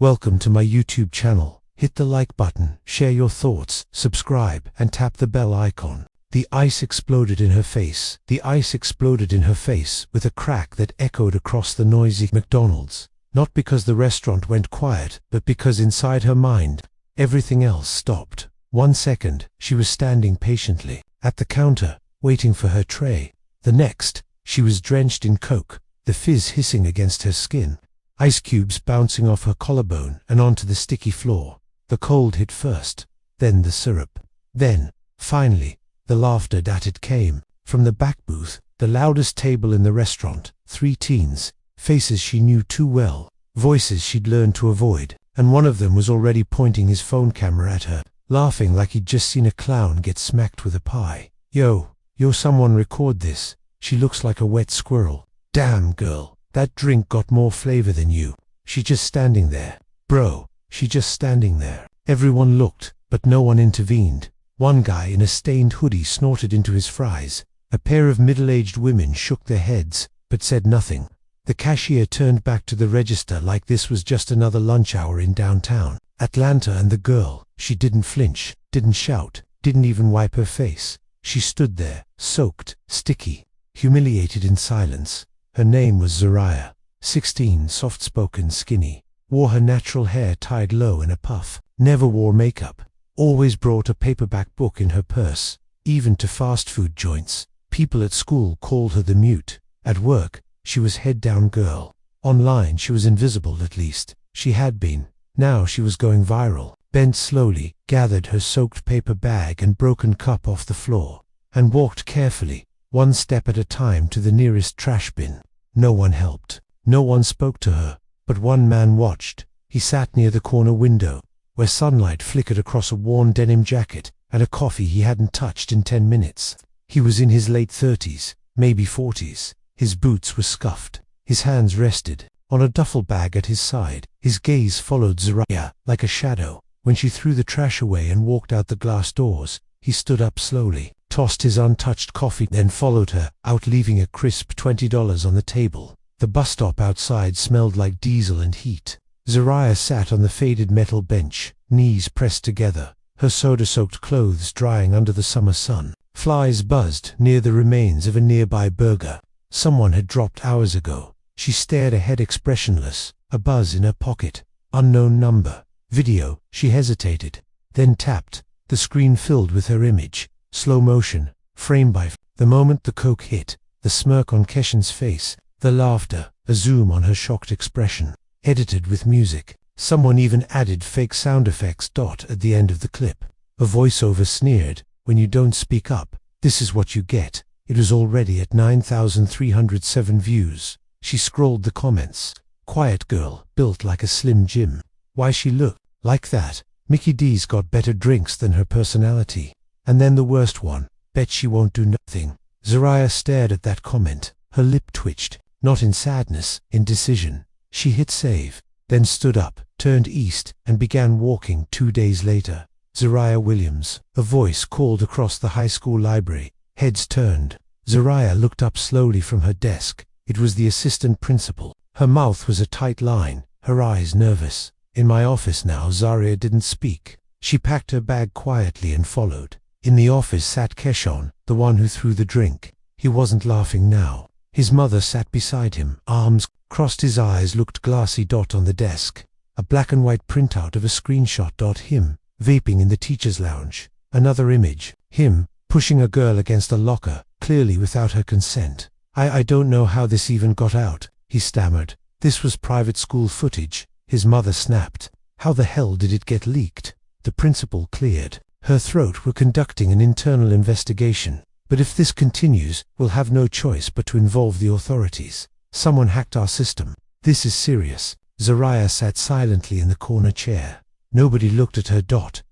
Welcome to my YouTube channel. Hit the like button, share your thoughts, subscribe, and tap the bell icon. The ice exploded in her face. The ice exploded in her face with a crack that echoed across the noisy McDonald's. Not because the restaurant went quiet, but because inside her mind, everything else stopped. 1 second, she was standing patiently at the counter, waiting for her tray. The next, she was drenched in Coke, the fizz hissing against her skin, ice cubes bouncing off her collarbone and onto the sticky floor. The cold hit first, then the syrup. Then, finally, the laughter that it came. From the back booth, the loudest table in the restaurant, 3 teens, faces she knew too well, voices she'd learned to avoid, and one of them was already pointing his phone camera at her, laughing like he'd just seen a clown get smacked with a pie. Yo, someone record this. She looks like a wet squirrel. Damn, girl, that drink got more flavor than you. She just standing there. Bro, she just standing there. Everyone looked, but no one intervened. One guy in a stained hoodie snorted into his fries. A pair of middle-aged women shook their heads, but said nothing. The cashier turned back to the register like this was just another lunch hour in downtown Atlanta, and the girl, she didn't flinch, didn't shout, didn't even wipe her face. She stood there, soaked, sticky, humiliated in silence. Her name was Zariah. 16, soft-spoken, skinny, wore her natural hair tied low in a puff, never wore makeup, always brought a paperback book in her purse, even to fast food joints. People at school called her the mute. At work, she was head-down girl. Online, she was invisible, at least. She had been. Now she was going viral. Bent slowly, gathered her soaked paper bag and broken cup off the floor, and walked carefully, 1 step at a time, to the nearest trash bin. No one helped. No one spoke to her, but one man watched. He sat near the corner window, where sunlight flickered across a worn denim jacket and a coffee he hadn't touched in 10 minutes. He was in his late 30s, maybe 40s. His boots were scuffed. His hands rested on a duffel bag at his side. His gaze followed Zariah like a shadow. When she threw the trash away and walked out the glass doors, he stood up slowly, tossed his untouched coffee, then followed her out, leaving a crisp $20 on the table. The bus stop outside smelled like diesel and heat. Zariah sat on the faded metal bench, knees pressed together, her soda-soaked clothes drying under the summer sun. Flies buzzed near the remains of a nearby burger someone had dropped hours ago. She stared ahead, expressionless, a buzz in her pocket. Unknown number. Video. She hesitated, then tapped. The screen filled with her image. Slow motion, frame by frame. The moment the Coke hit, the smirk on Keshan's face, the laughter, a zoom on her shocked expression. Edited with music. Someone even added fake sound effects. At the end of the clip, a voiceover sneered, "When you don't speak up, this is what you get." It was already at 9,307 views. She scrolled the comments. Quiet girl, built like a Slim Jim. Why she look like that? Mickey D's got better drinks than her personality. And then the worst one, bet she won't do nothing. Zariah stared at that comment. Her lip twitched, not in sadness, in decision. She hit save, then stood up, turned east, and began walking. 2 days later. Zariah Williams. A voice called across the high school library. Heads turned. Zariah looked up slowly from her desk. It was the assistant principal. Her mouth was a tight line, her eyes nervous. "In my office now." Zariah didn't speak. She packed her bag quietly and followed. In the office sat Keshan, the one who threw the drink. He wasn't laughing now. His mother sat beside him, arms crossed. His eyes looked glassy. On the desk, a black and white printout of a screenshot. Him, vaping in the teacher's lounge. Another image, him, pushing a girl against a locker, clearly without her consent. I don't know how this even got out," he stammered. "This was private school footage." His mother snapped. "How the hell did it get leaked?" The principal cleared her throat. "We're conducting an internal investigation, but if this continues, we'll have no choice but to involve the authorities. Someone hacked our system. This is serious." Zariah sat silently in the corner chair. Nobody looked at her.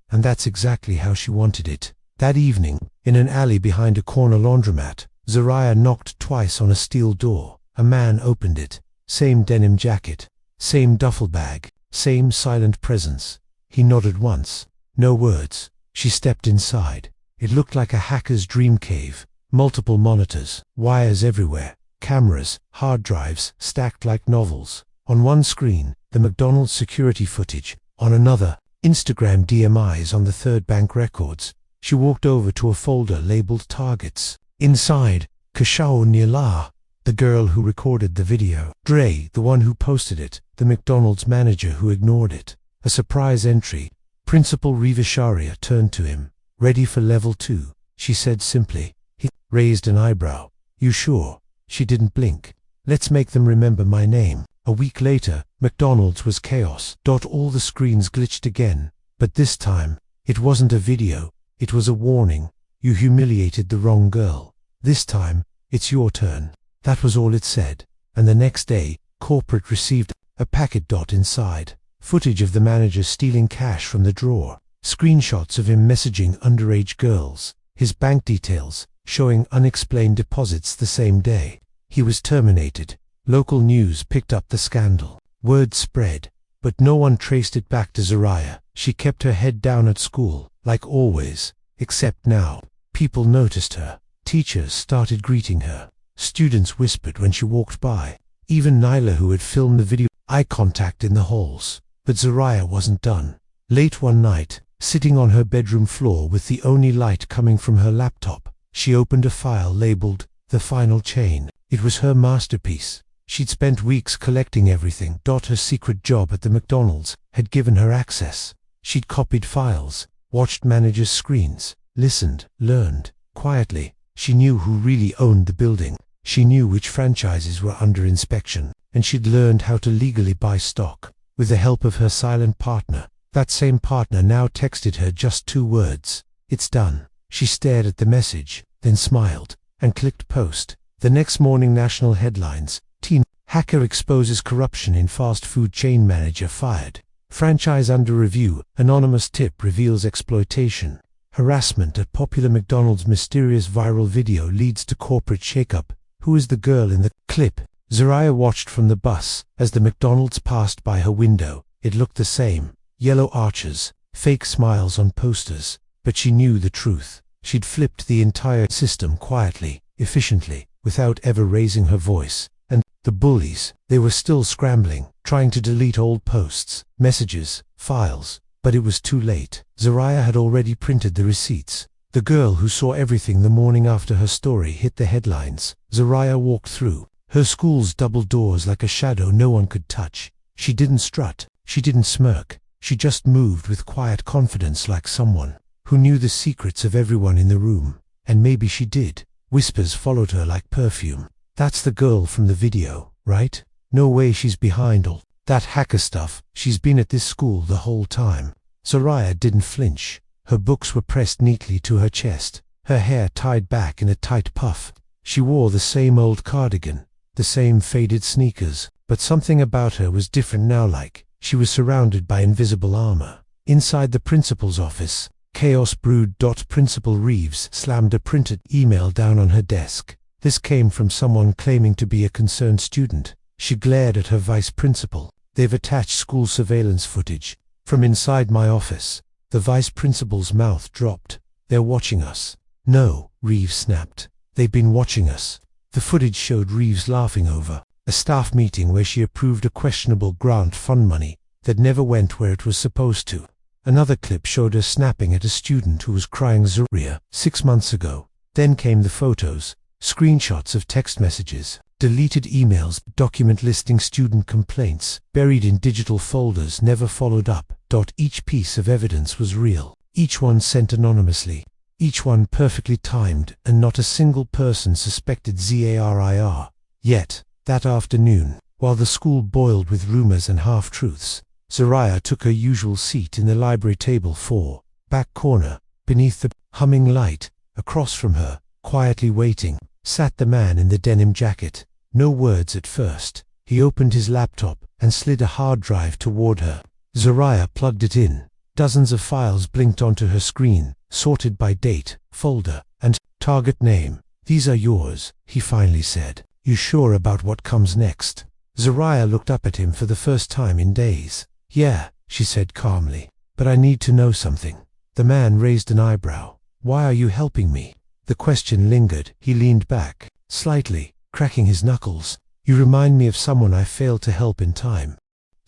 And that's exactly how she wanted it. That evening, in an alley behind a corner laundromat, Zariah knocked twice on a steel door. A man opened it. Same denim jacket, same duffel bag, same silent presence. He nodded once. No words. She stepped inside. It looked like a hacker's dream cave. Multiple monitors, wires everywhere, cameras, hard drives stacked like novels. On one screen, the McDonald's security footage. On another, Instagram DMIs on the third bank records. She walked over to a folder labeled Targets. Inside, Kashao Nila, the girl who recorded the video. Dre, the one who posted it. The McDonald's manager who ignored it. A surprise entry. Principal Rivasharia turned to him. Ready for level 2, she said simply. He raised an eyebrow. You sure? She didn't blink. Let's make them remember my name. A week later, McDonald's was chaos. All the screens glitched again. But this time, it wasn't a video. It was a warning. You humiliated the wrong girl. This time, it's your turn. That was all it said. And the next day, corporate received a packet. Inside. Footage of the manager stealing cash from the drawer. Screenshots of him messaging underage girls. His bank details, showing unexplained deposits the same day. He was terminated. Local news picked up the scandal. Word spread, but no one traced it back to Zariah. She kept her head down at school, like always, except now. People noticed her. Teachers started greeting her. Students whispered when she walked by. Even Nyla, who had filmed the video, eye contact in the halls. But Zariah wasn't done. Late one night, sitting on her bedroom floor with the only light coming from her laptop, she opened a file labeled The Final Chain. It was her masterpiece. She'd spent weeks collecting everything. Her secret job at the McDonald's had given her access. She'd copied files, watched managers' screens, listened, learned. Quietly, she knew who really owned the building. She knew which franchises were under inspection, and she'd learned how to legally buy stock. With the help of her silent partner, that same partner now texted her just 2 words. It's done. She stared at the message, then smiled, and clicked post. The next morning, national headlines. Teen hacker exposes corruption in fast food chain, manager fired. Franchise under review. Anonymous tip reveals exploitation. Harassment at popular McDonald's. Mysterious viral video leads to corporate shakeup. Who is the girl in the clip? Zariah watched from the bus. As the McDonald's passed by her window, it looked the same. Yellow arches, fake smiles on posters. But she knew the truth. She'd flipped the entire system quietly, efficiently, without ever raising her voice. And the bullies, they were still scrambling, trying to delete old posts, messages, files. But it was too late. Zariah had already printed the receipts. The girl who saw everything the morning after her story hit the headlines. Zariah walked through her school's double doors like a shadow no one could touch. She didn't strut. She didn't smirk. She just moved with quiet confidence, like someone who knew the secrets of everyone in the room. And maybe she did. Whispers followed her like perfume. That's the girl from the video, right? No way she's behind all that hacker stuff. She's been at this school the whole time. Zariah didn't flinch. Her books were pressed neatly to her chest, her hair tied back in a tight puff. She wore the same old cardigan, the same faded sneakers, but something about her was different now, like she was surrounded by invisible armor. Inside the principal's office, chaos brewed. Principal Reeves slammed a printed email down on her desk. This came from someone claiming to be a concerned student. She glared at her vice principal. They've attached school surveillance footage. From inside my office. The vice principal's mouth dropped. They're watching us. No, Reeves snapped. They've been watching us. The footage showed Reeves laughing over a staff meeting where she approved a questionable grant fund money that never went where it was supposed to. Another clip showed her snapping at a student who was crying Zariah 6 months ago. Then came the photos, screenshots of text messages, deleted emails, document listing student complaints, buried in digital folders never followed up. Each piece of evidence was real, each one sent anonymously, each one perfectly timed, and not a single person suspected Zariah. Yet, that afternoon, while the school boiled with rumors and half-truths, Zariah took her usual seat in the library table 4, back corner, beneath the humming light. Across from her, quietly waiting, sat the man in the denim jacket. No words at first. He opened his laptop and slid a hard drive toward her. Zariah plugged it in. Dozens of files blinked onto her screen, sorted by date, folder, and target name. These are yours, he finally said. You sure about what comes next? Zariah looked up at him for the first time in days. Yeah, she said calmly. But I need to know something. The man raised an eyebrow. Why are you helping me? The question lingered. He leaned back, slightly, cracking his knuckles. You remind me of someone I failed to help in time.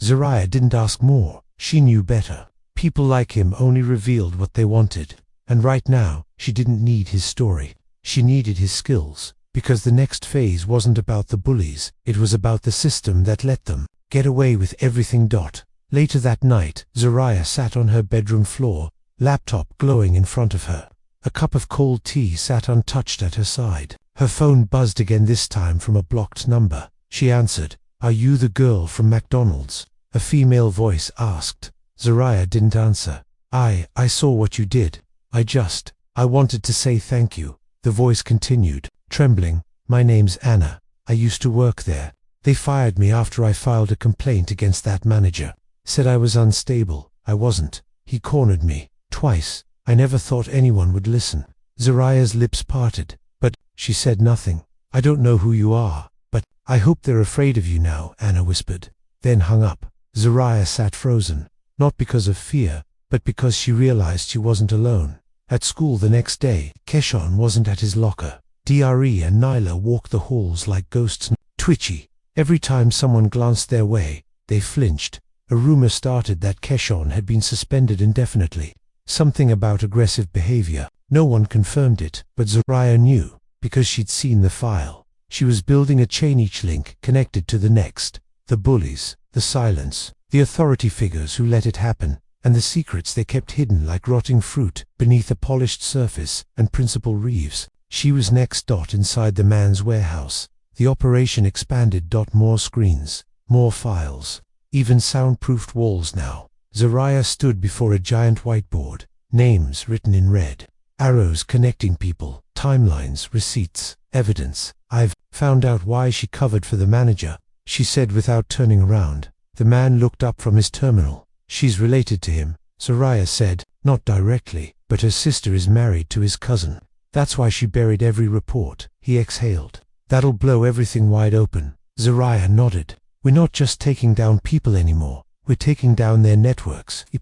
Zariah didn't ask more. She knew better. People like him only revealed what they wanted. And right now, she didn't need his story. She needed his skills. Because the next phase wasn't about the bullies, it was about the system that let them get away with everything. Later that night, Zariah sat on her bedroom floor, laptop glowing in front of her. A cup of cold tea sat untouched at her side. Her phone buzzed again, this time from a blocked number. She answered. "Are you the girl from McDonald's?" A female voice asked. Zariah didn't answer. I saw what you did. I wanted to say thank you." The voice continued, trembling. "My name's Anna. I used to work there. They fired me after I filed a complaint against that manager. Said I was unstable. I wasn't. He cornered me. Twice. I never thought anyone would listen." Zariah's lips parted. "But," she said nothing. "I don't know who you are, but I hope they're afraid of you now," Anna whispered. Then hung up. Zariah sat frozen. Not because of fear, but because she realized she wasn't alone. At school the next day, Keshawn wasn't at his locker. Dre and Nyla walked the halls like ghosts, twitchy. Every time someone glanced their way, they flinched. A rumor started that Keshawn had been suspended indefinitely. Something about aggressive behavior. No one confirmed it, but Zariah knew, because she'd seen the file. She was building a chain, each link connected to the next. The bullies, the silence, the authority figures who let it happen, and the secrets they kept hidden like rotting fruit beneath a polished surface, and Principal Reeves. She was next. Inside the man's warehouse. The operation expanded. More screens, more files, even soundproofed walls now. Zariah stood before a giant whiteboard, names written in red, arrows connecting people, timelines, receipts, evidence. "I've found out why she covered for the manager," she said without turning around. The man looked up from his terminal. "She's related to him," Zariah said. "Not directly, but her sister is married to his cousin. That's why she buried every report." He exhaled. "That'll blow everything wide open." Zariah nodded. "We're not just taking down people anymore. We're taking down their networks." He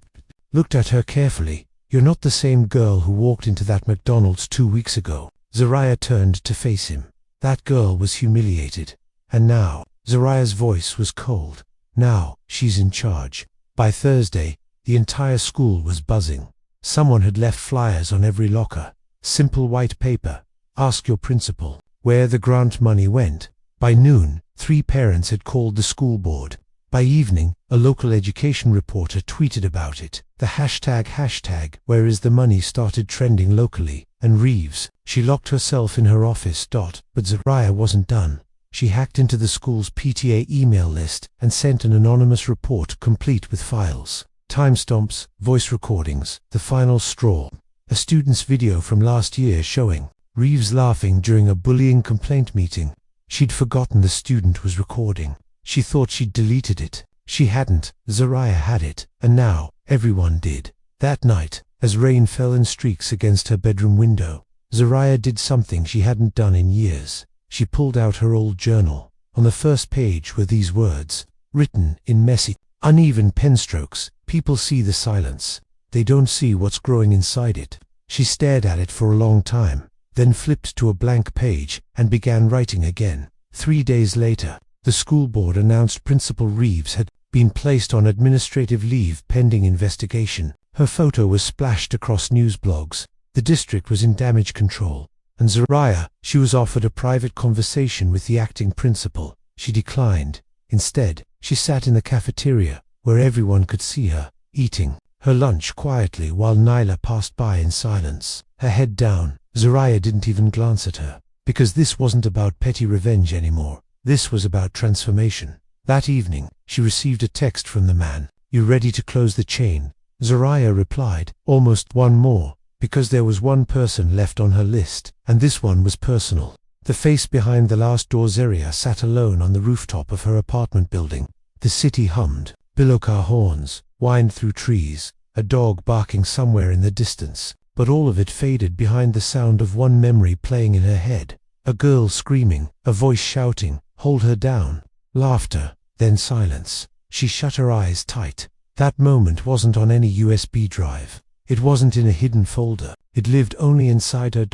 looked at her carefully. "You're not the same girl who walked into that McDonald's 2 weeks ago." Zariah turned to face him. That girl was humiliated. And now, Zariah's voice was cold. Now, she's in charge. By Thursday, the entire school was buzzing. Someone had left flyers on every locker. Simple white paper. "Ask your principal where the grant money went." By noon, 3 parents had called the school board. By evening, a local education reporter tweeted about it. The hashtag "Where is the money" started trending locally. And Reeves, she locked herself in her office. But Zariah wasn't done. She hacked into the school's PTA email list and sent an anonymous report complete with files, timestamps, voice recordings. The final straw. A student's video from last year showing Reeves laughing during a bullying complaint meeting. She'd forgotten the student was recording. She thought she'd deleted it. She hadn't. Zariah had it, and now everyone did. That night, as rain fell in streaks against her bedroom window, Zariah did something she hadn't done in years. She pulled out her old journal. On the first page were these words, written in messy, uneven pen strokes. "People see the silence. They don't see what's growing inside it." She stared at it for a long time, then flipped to a blank page and began writing again. 3 days later, the school board announced Principal Reeves had been placed on administrative leave pending investigation. Her photo was splashed across news blogs. The district was in damage control. And Zariah, she was offered a private conversation with the acting principal. She declined. Instead, she sat in the cafeteria, where everyone could see her, eating her lunch quietly while Nyla passed by in silence, her head down. Zariah didn't even glance at her, because this wasn't about petty revenge anymore. This was about transformation. That evening, she received a text from the man. "You ready to close the chain?" Zariah replied, "Almost one more," because there was one person left on her list, and this one was personal. The face behind the last door. Zariah sat alone on the rooftop of her apartment building. The city hummed. Billow car horns whined through trees, a dog barking somewhere in the distance. But all of it faded behind the sound of one memory playing in her head. A girl screaming, a voice shouting, "Hold her down." Laughter, then silence. She shut her eyes tight. That moment wasn't on any USB drive. It wasn't in a hidden folder. It lived only inside her.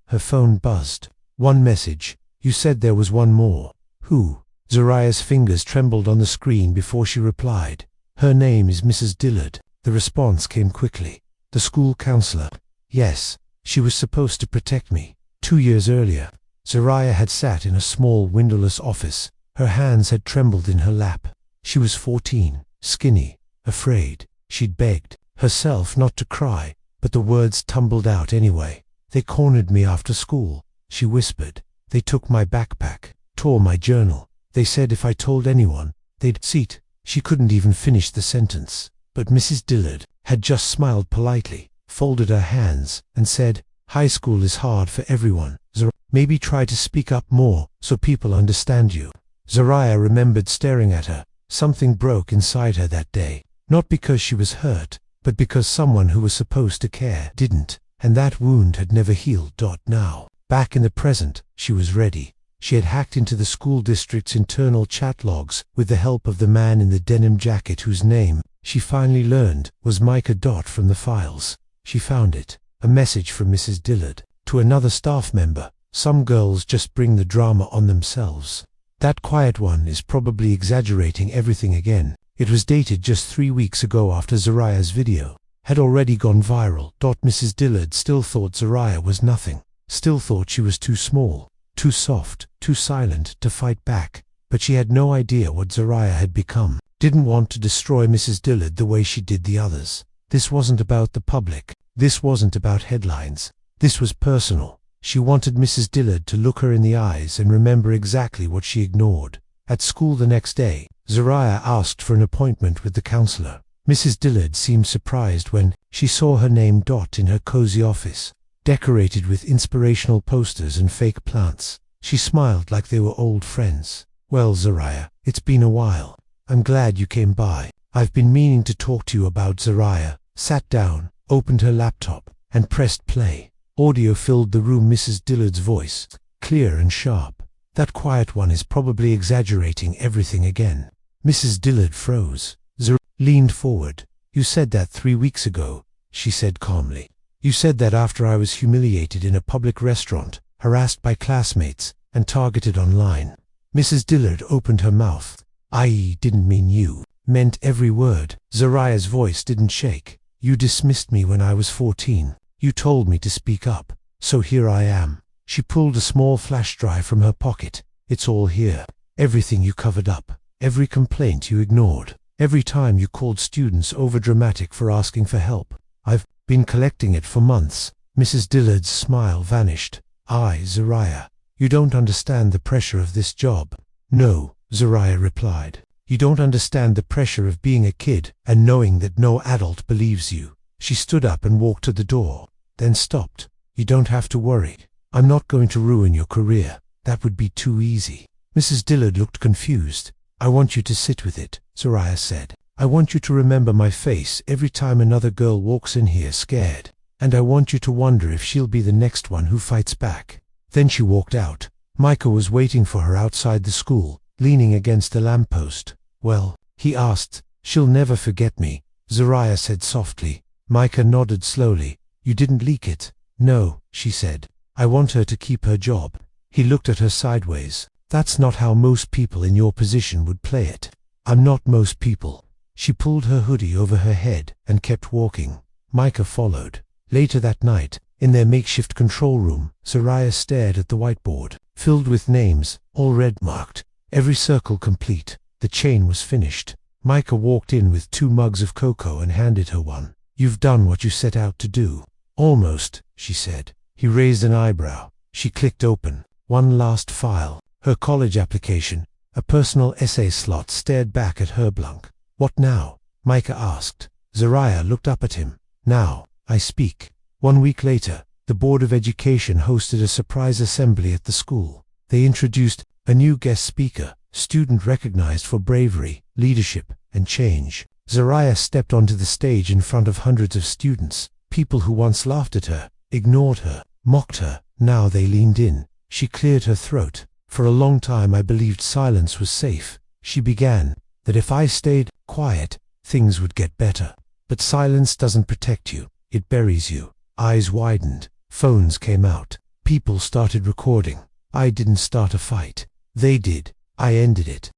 Her phone buzzed. One message. "You said there was one more." "Who?" Zariah's fingers trembled on the screen before she replied. Her name is Mrs. Dillard. The response came quickly. The school counselor. Yes, she was supposed to protect me. 2 years earlier, Zariah had sat in a small windowless office. Her hands had trembled in her lap. She was 14, skinny, afraid. She'd begged herself not to cry, but the words tumbled out anyway. They cornered me after school, she whispered. They took my backpack, tore my journal. They said if I told anyone, they'd seat. She couldn't even finish the sentence. But Mrs. Dillard had just smiled politely, folded her hands, and said, high school is hard for everyone. Maybe try to speak up more, so people understand you. Zariah remembered staring at her. Something broke inside her that day. Not because she was hurt, but because someone who was supposed to care didn't, and that wound had never healed. Now, back in the present, she was ready. She had hacked into the school district's internal chat logs with the help of the man in the denim jacket whose name, she finally learned, was Micah. From the files, she found it. A message from Mrs. Dillard to another staff member. Some girls just bring the drama on themselves. That quiet one is probably exaggerating everything again. It was dated just 3 weeks ago after Zariah's video had already gone viral. Mrs. Dillard still thought Zariah was nothing, still thought she was too small, too soft, too silent to fight back, but she had no idea what Zariah had become. Didn't want to destroy Mrs. Dillard the way she did the others. This wasn't about the public. This wasn't about headlines. This was personal. She wanted Mrs. Dillard to look her in the eyes and remember exactly what she ignored. At school the next day, Zariah asked for an appointment with the counselor. Mrs. Dillard seemed surprised when she saw her name in her cozy office, decorated with inspirational posters and fake plants. She smiled like they were old friends. Well, Zariah, it's been a while. I'm glad you came by. I've been meaning to talk to you about. Zariah sat down, opened her laptop, and pressed play. Audio filled the room. Mrs. Dillard's voice, clear and sharp. That quiet one is probably exaggerating everything again. Mrs. Dillard froze. Zariah leaned forward. You said that 3 weeks ago, she said calmly. You said that after I was humiliated in a public restaurant, harassed by classmates, and targeted online. Mrs. Dillard opened her mouth. I didn't mean you. Meant every word. Zariah's voice didn't shake. You dismissed me when I was 14. You told me to speak up, so here I am. She pulled a small flash drive from her pocket. It's all here. Everything you covered up. Every complaint you ignored. Every time you called students overdramatic for asking for help. I've been collecting it for months. Mrs. Dillard's smile vanished. Zariah, you don't understand the pressure of this job. No, Zariah replied. You don't understand the pressure of being a kid and knowing that no adult believes you. She stood up and walked to the door, then stopped. You don't have to worry. I'm not going to ruin your career. That would be too easy. Mrs. Dillard looked confused. I want you to sit with it, Zariah said. I want you to remember my face every time another girl walks in here scared. And I want you to wonder if she'll be the next one who fights back. Then she walked out. Micah was waiting for her outside the school, leaning against a lamppost. Well, he asked. She'll never forget me, Zariah said softly. Micah nodded slowly. You didn't leak it. No, she said. I want her to keep her job. He looked at her sideways. That's not how most people in your position would play it. I'm not most people. She pulled her hoodie over her head and kept walking. Micah followed. Later that night, in their makeshift control room, Zariah stared at the whiteboard, filled with names, all red-marked, every circle complete. The chain was finished. Micah walked in with 2 mugs of cocoa and handed her one. You've done what you set out to do. Almost, she said. He raised an eyebrow. She clicked open. One last file. Her college application. A personal essay slot stared back at her blank. What now? Micah asked. Zariah looked up at him. Now, I speak. 1 week later, the Board of Education hosted a surprise assembly at the school. They introduced a new guest speaker, student recognized for bravery, leadership, and change. Zariah stepped onto the stage in front of hundreds of students. People who once laughed at her, ignored her, mocked her. Now they leaned in. She cleared her throat. For a long time I believed silence was safe. She began, that if I stayed quiet, things would get better. But silence doesn't protect you. It buries you. Eyes widened. Phones came out. People started recording. I didn't start a fight. They did. I ended it.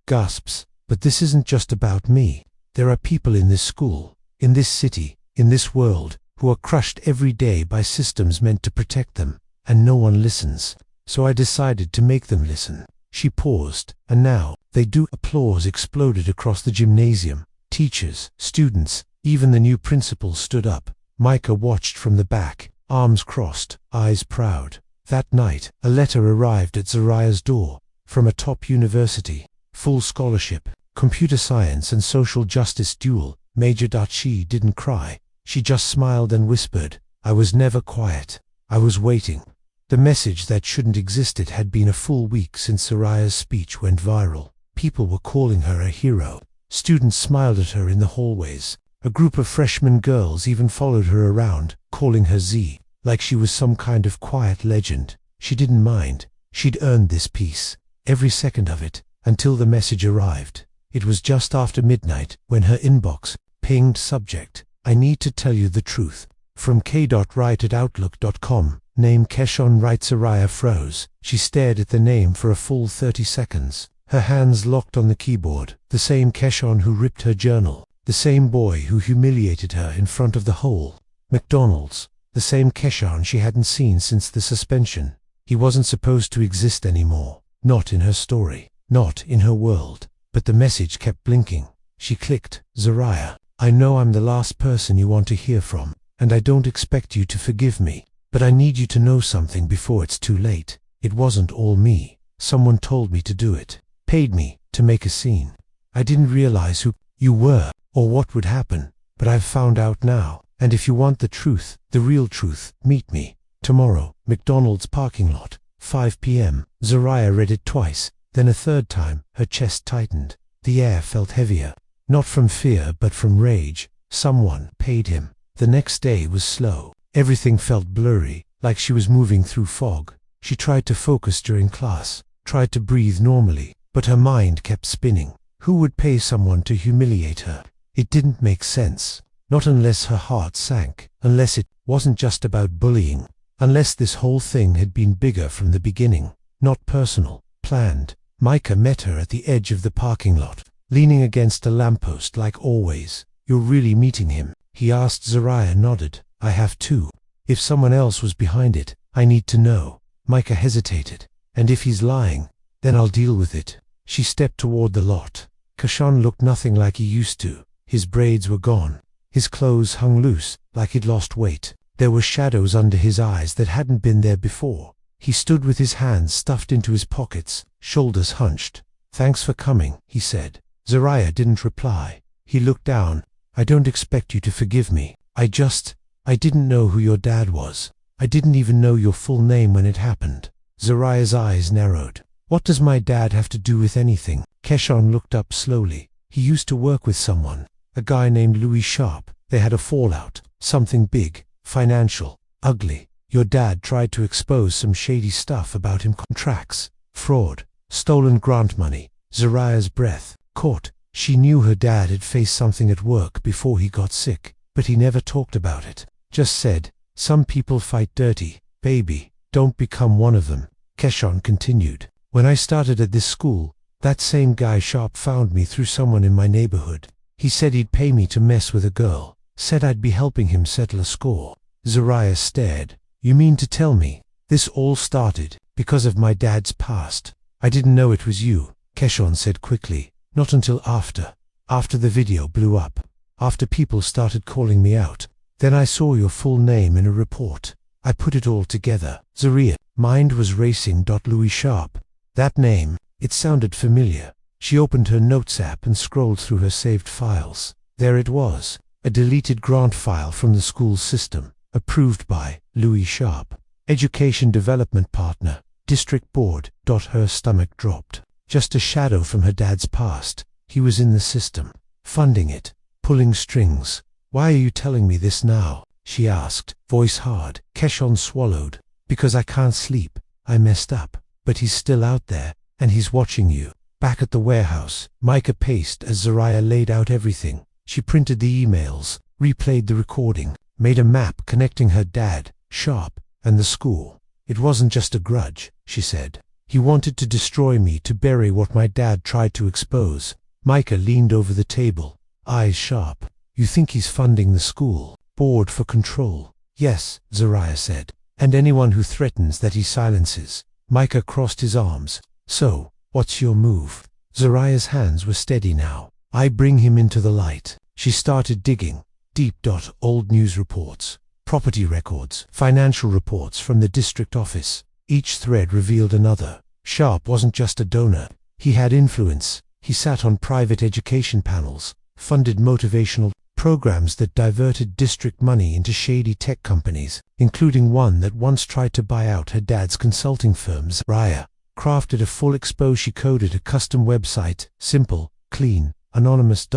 Gasps. But this isn't just about me. There are people in this school, in this city, in this world, who are crushed every day by systems meant to protect them, and no one listens. So I decided to make them listen. She paused, and now, they do. Applause exploded across the gymnasium. Teachers, students, even the new principal stood up. Micah watched from the back, arms crossed, eyes proud. That night, a letter arrived at Zariah's door, from a top university, full scholarship, computer science and social justice dual major. She didn't cry. She just smiled and whispered, "I was never quiet. I was waiting." The message that shouldn't existed had been a full week since Zariah's speech went viral. People were calling her a hero. Students smiled at her in the hallways. A group of freshman girls even followed her around, calling her Z, like she was some kind of quiet legend. She didn't mind. She'd earned this peace, every second of it, until the message arrived. It was just after midnight when her inbox pinged. Subject: I need to tell you the truth. From k.write@outlook.com. Name: Keshawn Wright. Zariah froze. She stared at the name for a full 30 seconds. Her hands locked on the keyboard. The same Keshawn who ripped her journal. The same boy who humiliated her in front of the whole McDonald's. The same Keshawn she hadn't seen since the suspension. He wasn't supposed to exist anymore. Not in her story. Not in her world. But the message kept blinking. She clicked. Zariah, I know I'm the last person you want to hear from, and I don't expect you to forgive me, but I need you to know something before it's too late. It wasn't all me. Someone told me to do it. Paid me to make a scene. I didn't realize who you were or what would happen, but I've found out now. And if you want the truth, the real truth, meet me tomorrow, McDonald's parking lot, 5 p.m. Zariah read it twice, then a third time. Her chest tightened. The air felt heavier, not from fear but from rage. Someone paid him. The next day was slow. Everything felt blurry, like she was moving through fog. She tried to focus during class, tried to breathe normally, but her mind kept spinning. Who would pay someone to humiliate her? It didn't make sense. Not unless her heart sank, unless it wasn't just about bullying, unless this whole thing had been bigger from the beginning, not personal, planned. Micah met her at the edge of the parking lot, leaning against a lamppost like always. You're really meeting him? He asked. Zariah nodded. I have to. If someone else was behind it, I need to know. Micah hesitated. And if he's lying, then I'll deal with it. She stepped toward the lot. Keshawn looked nothing like he used to. His braids were gone. His clothes hung loose, like he'd lost weight. There were shadows under his eyes that hadn't been there before. He stood with his hands stuffed into his pockets, shoulders hunched. Thanks for coming, he said. Zariah didn't reply. He looked down. I don't expect you to forgive me. I didn't know who your dad was. I didn't even know your full name when it happened. Zariah's eyes narrowed. What does my dad have to do with anything? Keshawn looked up slowly. He used to work with someone, a guy named Louis Sharp. They had a fallout, something big, financial, ugly. Your dad tried to expose some shady stuff about him: contracts, fraud, stolen grant money. Zariah's breath caught. She knew her dad had faced something at work before he got sick, but he never talked about it. Just said, some people fight dirty. Baby, don't become one of them. Keshawn continued. When I started at this school, that same guy Sharp found me through someone in my neighborhood. He said he'd pay me to mess with a girl. Said I'd be helping him settle a score. Zariah stared. You mean to tell me this all started because of my dad's past? I didn't know it was you, Keshawn said quickly. Not until after the video blew up. After people started calling me out. Then I saw your full name in a report. I put it all together. Zariah, mind was racing. Louis Sharp. That name, it sounded familiar. She opened her notes app and scrolled through her saved files. There it was, a deleted grant file from the school system, approved by Louis Sharp, Education Development Partner, District Board. Her stomach dropped. Just a shadow from her dad's past. He was in the system, funding it, pulling strings. Why are you telling me this now? She asked, voice hard. Keshawn swallowed. Because I can't sleep. I messed up. But he's still out there, and he's watching you. Back at the warehouse, Micah paced as Zariah laid out everything. She printed the emails, replayed the recording, made a map connecting her dad, Sharp, and the school. It wasn't just a grudge, she said. He wanted to destroy me, to bury what my dad tried to expose. Micah leaned over the table, eyes sharp. You think he's funding the school? Board for control. Yes, Zariah said. And anyone who threatens that he silences. Micah crossed his arms. So, what's your move? Zariah's hands were steady now. I bring him into the light. She started digging. Deep. Old news reports, property records, financial reports from the district office. Each thread revealed another. Sharp wasn't just a donor. He had influence. He sat on private education panels, funded motivational programs that diverted district money into shady tech companies, including one that once tried to buy out her dad's consulting firm. Zariah crafted a full expose. She coded a custom website, simple, clean, anonymous.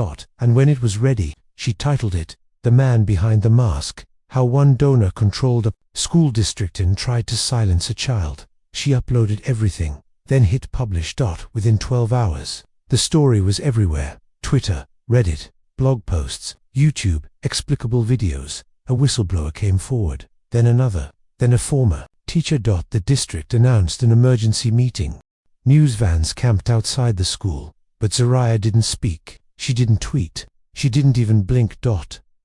And when it was ready, she titled it, The Man Behind the Mask, How One Donor Controlled a School District and Tried to Silence a Child. She uploaded everything, then hit publish. Within 12 hours, the story was everywhere. Twitter, Reddit, blog posts, YouTube, explicable videos. A whistleblower came forward, then another, then a former teacher. The district announced an emergency meeting. News vans camped outside the school, but Zariah didn't speak. She didn't tweet. She didn't even blink.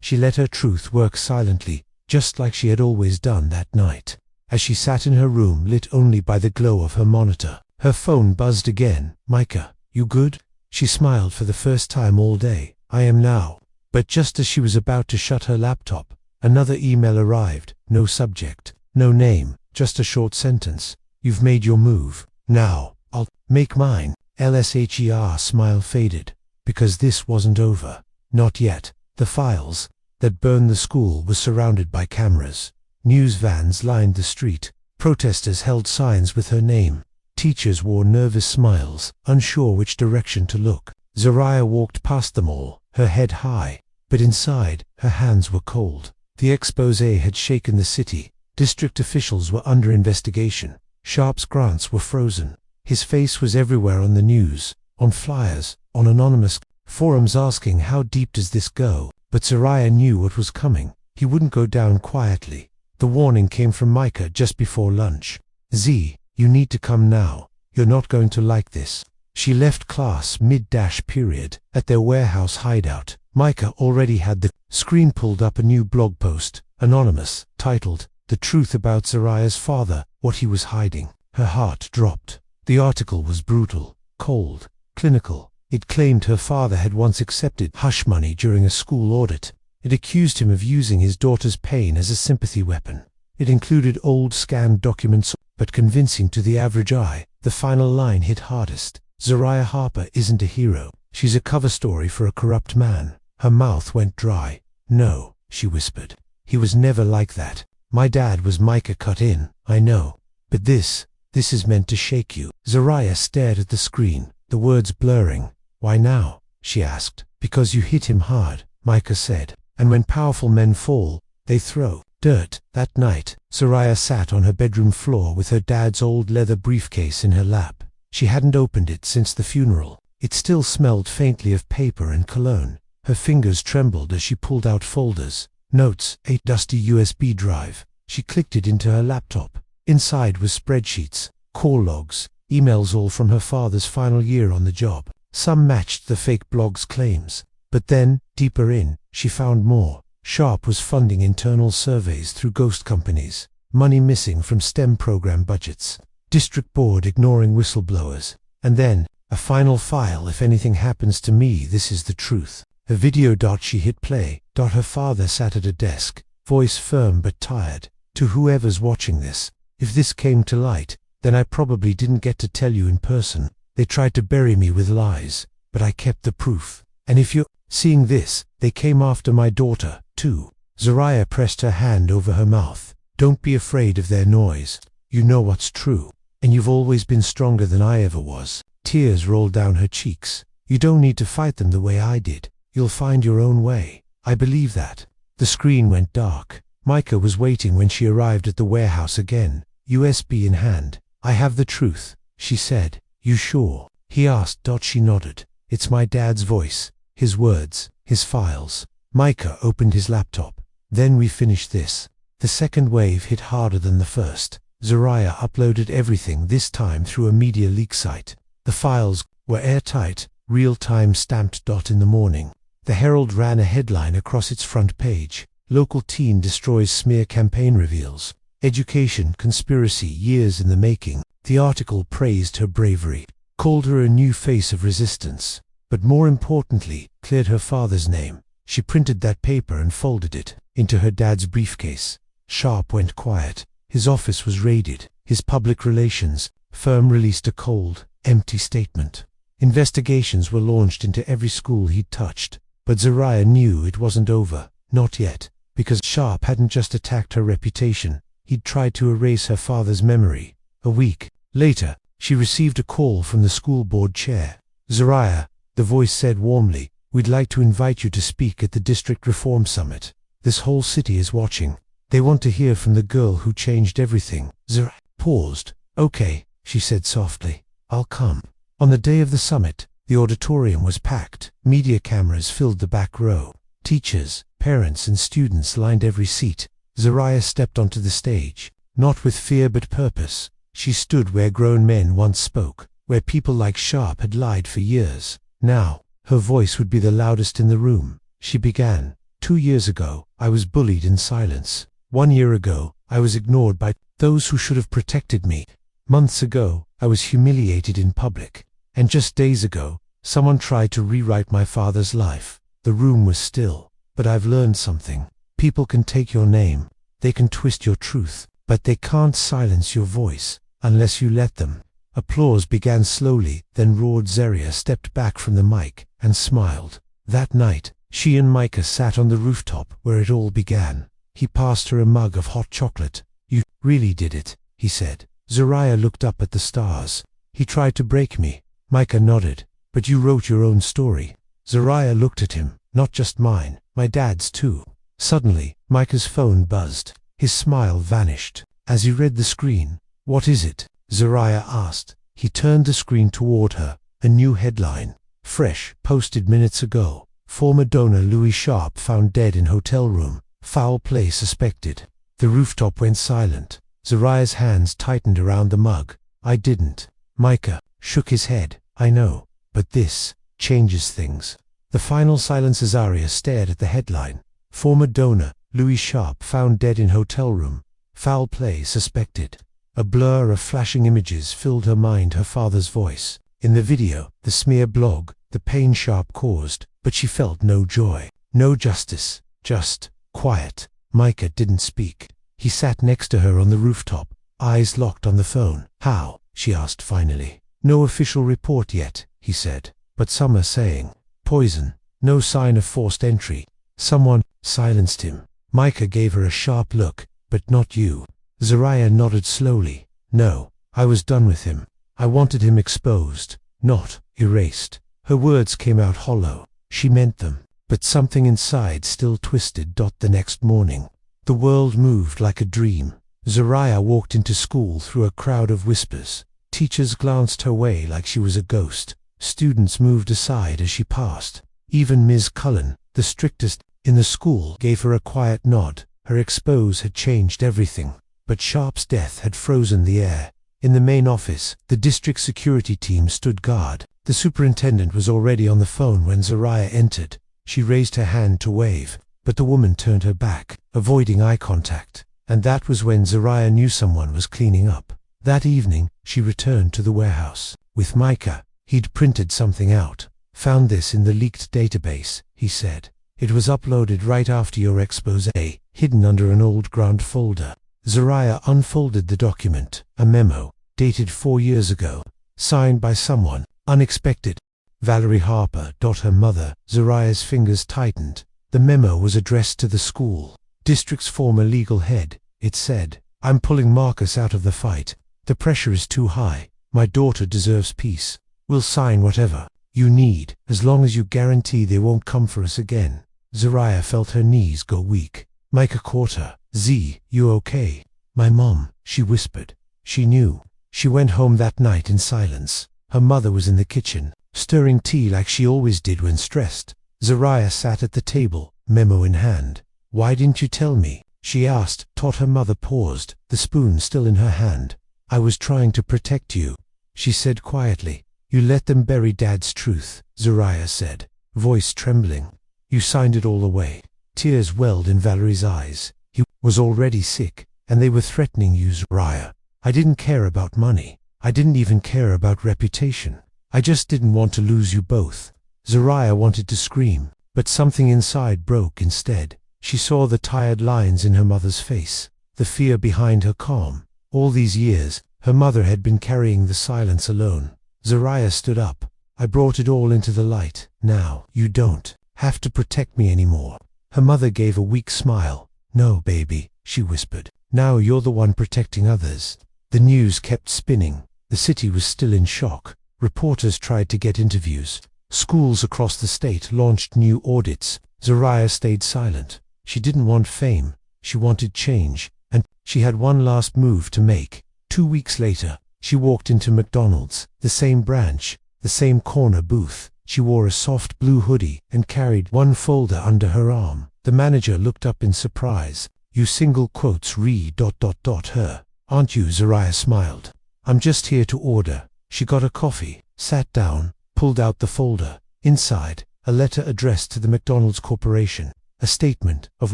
She let her truth work silently, just like she had always done that night. As she sat in her room, lit only by the glow of her monitor, her phone buzzed again. Micah, you good? She smiled for the first time all day. I am now. But just as she was about to shut her laptop, another email arrived. No subject, no name, just a short sentence. You've made your move. Now, I'll make mine. LSHER smile faded. Because this wasn't over. Not yet. The files that burned the school were surrounded by cameras. News vans lined the street. Protesters held signs with her name. Teachers wore nervous smiles, unsure which direction to look. Zariah walked past them all, her head high. But inside, her hands were cold. The expose had shaken the city. District officials were under investigation. Sharp's grants were frozen. His face was everywhere on the news, on flyers, on anonymous forums asking how deep does this go. But Zariah knew what was coming. He wouldn't go down quietly. The warning came from Micah just before lunch. Z, you need to come now. You're not going to like this. She left class mid-period at their warehouse hideout. Micah already had the screen pulled up. A new blog post, anonymous, titled, The Truth About Zariah's Father, What He Was Hiding. Her heart dropped. The article was brutal, cold, clinical. It claimed her father had once accepted hush money during a school audit. It accused him of using his daughter's pain as a sympathy weapon. It included old scanned documents, but convincing to the average eye. The final line hit hardest. Zariah Harper isn't a hero. She's a cover story for a corrupt man. Her mouth went dry. No, she whispered. He was never like that. My dad was. Micah cut in. I know. But this is meant to shake you. Zariah stared at the screen, the words blurring. Why now? She asked. Because you hit him hard, Micah said. And when powerful men fall, they throw dirt. That night, Zariah sat on her bedroom floor with her dad's old leather briefcase in her lap. She hadn't opened it since the funeral. It still smelled faintly of paper and cologne. Her fingers trembled as she pulled out folders, notes, a dusty USB drive. She clicked it into her laptop. Inside was spreadsheets, call logs, emails, all from her father's final year on the job. Some matched the fake blog's claims. But then, deeper in, she found more. Sharp was funding internal surveys through ghost companies, money missing from STEM program budgets, district board ignoring whistleblowers, and then, a final file. If anything happens to me, this is the truth. A video. She hit play. Her father sat at a desk, voice firm but tired. To whoever's watching this, if this came to light, then I probably didn't get to tell you in person. They tried to bury me with lies, but I kept the proof. And if you're seeing this, they came after my daughter, too. Zariah pressed her hand over her mouth. Don't be afraid of their noise. You know what's true. And you've always been stronger than I ever was. Tears rolled down her cheeks. You don't need to fight them the way I did. You'll find your own way. I believe that. The screen went dark. Micah was waiting when she arrived at the warehouse again, USB in hand. I have the truth, she said. You sure? He asked. She nodded. It's my dad's voice, his words, his files. Micah opened his laptop. Then we finish this. The second wave hit harder than the first. Zariah uploaded everything, this time through a media leak site. The files were airtight, real-time stamped. In the morning, the Herald ran a headline across its front page: "Local teen destroys smear campaign reveals. Education conspiracy years in the making." The article praised her bravery, called her a new face of resistance, but more importantly, cleared her father's name. She printed that paper and folded it into her dad's briefcase. Sharp went quiet. His office was raided. His public relations firm released a cold, empty statement. Investigations were launched into every school he'd touched, but Zariah knew it wasn't over. Not yet, because Sharp hadn't just attacked her reputation, he'd tried to erase her father's memory. A week later, she received a call from the school board chair. "Zariah," the voice said warmly, "we'd like to invite you to speak at the District Reform Summit. This whole city is watching. They want to hear from the girl who changed everything." Zariah paused. "Okay," she said softly, "I'll come." On the day of the summit, the auditorium was packed. Media cameras filled the back row. Teachers, parents and students lined every seat. Zariah stepped onto the stage, not with fear but purpose. She stood where grown men once spoke, where people like Sharp had lied for years. Now, her voice would be the loudest in the room. She began, 2 years ago, I was bullied in silence. 1 year ago, I was ignored by those who should have protected me. Months ago, I was humiliated in public. And just days ago, someone tried to rewrite my father's life." The room was still. "But I've learned something. People can take your name. They can twist your truth. But they can't silence your voice, unless you let them." Applause began slowly, then roared. Zariah stepped back from the mic and smiled. That night, she and Micah sat on the rooftop where it all began. He passed her a mug of hot chocolate. "You really did it," he said. Zariah looked up at the stars. "He tried to break me." Micah nodded. "But you wrote your own story." Zariah looked at him. "Not just mine, my dad's too." Suddenly, Micah's phone buzzed. His smile vanished. As he read the screen, "What is it?" Zariah asked. He turned the screen toward her. A new headline. Fresh, posted minutes ago. "Former donor Louis Sharp found dead in hotel room. Foul play suspected." The rooftop went silent. Zariah's hands tightened around the mug. "I didn't." Micah shook his head. "I know, but this changes things." The final silence. Zariah stared at the headline. "Former donor Louis Sharp found dead in hotel room. Foul play suspected." A blur of flashing images filled her mind. Her father's voice. In the video, the smear blog, the pain Sharp caused, but she felt no joy, no justice, just quiet. Micah didn't speak. He sat next to her on the rooftop, eyes locked on the phone. "How?" she asked finally. "No official report yet," he said, "but some are saying poison. No sign of forced entry." Someone silenced him. Micah gave her a sharp look. "But not you." Zariah nodded slowly. "No, I was done with him. I wanted him exposed, not erased." Her words came out hollow. She meant them, but something inside still twisted. The next morning, the world moved like a dream. Zariah walked into school through a crowd of whispers. Teachers glanced her way like she was a ghost. Students moved aside as she passed. Even Ms. Cullen, the strictest in the school, gave her a quiet nod. Her expose had changed everything, but Sharp's death had frozen the air. In the main office, the district security team stood guard. The superintendent was already on the phone when Zariah entered. She raised her hand to wave, but the woman turned her back, avoiding eye contact. And that was when Zariah knew someone was cleaning up. That evening, she returned to the warehouse. With Micah, he'd printed something out. "Found this in the leaked database," he said. "It was uploaded right after your expose, hidden under an old grant folder." Zariah unfolded the document, a memo, dated 4 years ago, signed by someone unexpected. Valerie Harper. Her mother. Zariah's fingers tightened. The memo was addressed to the school district's former legal head. It said, "I'm pulling Marcus out of the fight. The pressure is too high. My daughter deserves peace. We'll sign whatever you need, as long as you guarantee they won't come for us again." Zariah felt her knees go weak. Micah caught her. "Z, you okay?" "My mom," she whispered. She knew. She went home that night in silence. Her mother was in the kitchen, stirring tea like she always did when stressed. Zariah sat at the table, memo in hand. "Why didn't you tell me?" she asked. Her mother paused, the spoon still in her hand. I was trying to protect you, she said quietly. You let them bury Dad's truth, Zariah said, voice trembling. You signed it all away. Tears welled in Valerie's eyes. He was already sick, and they were threatening you, Zariah. I didn't care about money. I didn't even care about reputation. I just didn't want to lose you both. Zariah wanted to scream, but something inside broke instead. She saw the tired lines in her mother's face, the fear behind her calm. All these years, her mother had been carrying the silence alone. Zariah stood up. I brought it all into the light. Now, you don't have to protect me anymore. Her mother gave a weak smile. No, baby, she whispered. Now you're the one protecting others. The news kept spinning. The city was still in shock. Reporters tried to get interviews. Schools across the state launched new audits. Zariah stayed silent. She didn't want fame. She wanted change. And she had one last move to make. 2 weeks later, she walked into McDonald's, the same branch, the same corner booth. She wore a soft blue hoodie and carried one folder under her arm. The manager looked up in surprise. You single quotes her, aren't you? Zariah smiled. I'm just here to order. She got a coffee, sat down, pulled out the folder. Inside, a letter addressed to the McDonald's Corporation, a statement of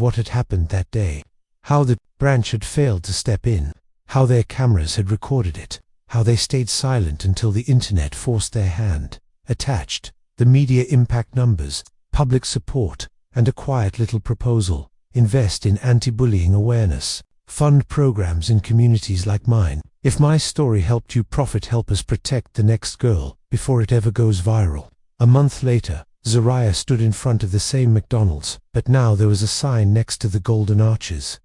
what had happened that day. How the branch had failed to step in, how their cameras had recorded it, how they stayed silent until the internet forced their hand. Attached, the media impact numbers, public support, and a quiet little proposal. Invest in anti-bullying awareness. Fund programs in communities like mine. If my story helped you profit, help us protect the next girl before it ever goes viral. A month later, Zariah stood in front of the same McDonald's, but now there was a sign next to the golden arches.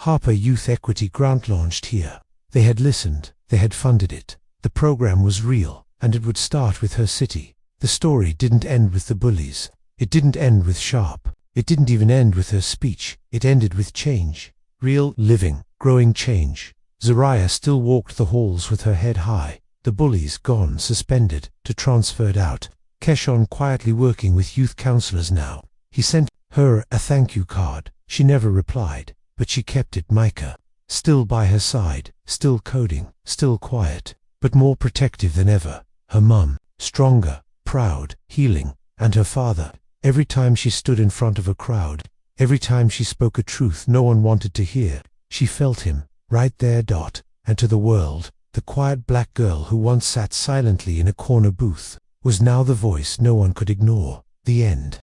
Harper Youth Equity Grant launched here. They had listened, they had funded it. The program was real, and it would start with her city. The story didn't end with the bullies. It didn't end with Sharp. It didn't even end with her speech. It ended with change. Real, living, growing change. Zariah still walked the halls with her head high. The bullies gone, suspended, to transferred out. Keshawn quietly working with youth counselors now. He sent her a thank you card. She never replied, but she kept it. Micah, still by her side, still coding, still quiet, but more protective than ever. Her mum, stronger, proud, healing, and her father. Every time she stood in front of a crowd, every time she spoke a truth no one wanted to hear, she felt him, right there. And to the world, the quiet black girl who once sat silently in a corner booth, was now the voice no one could ignore. The end.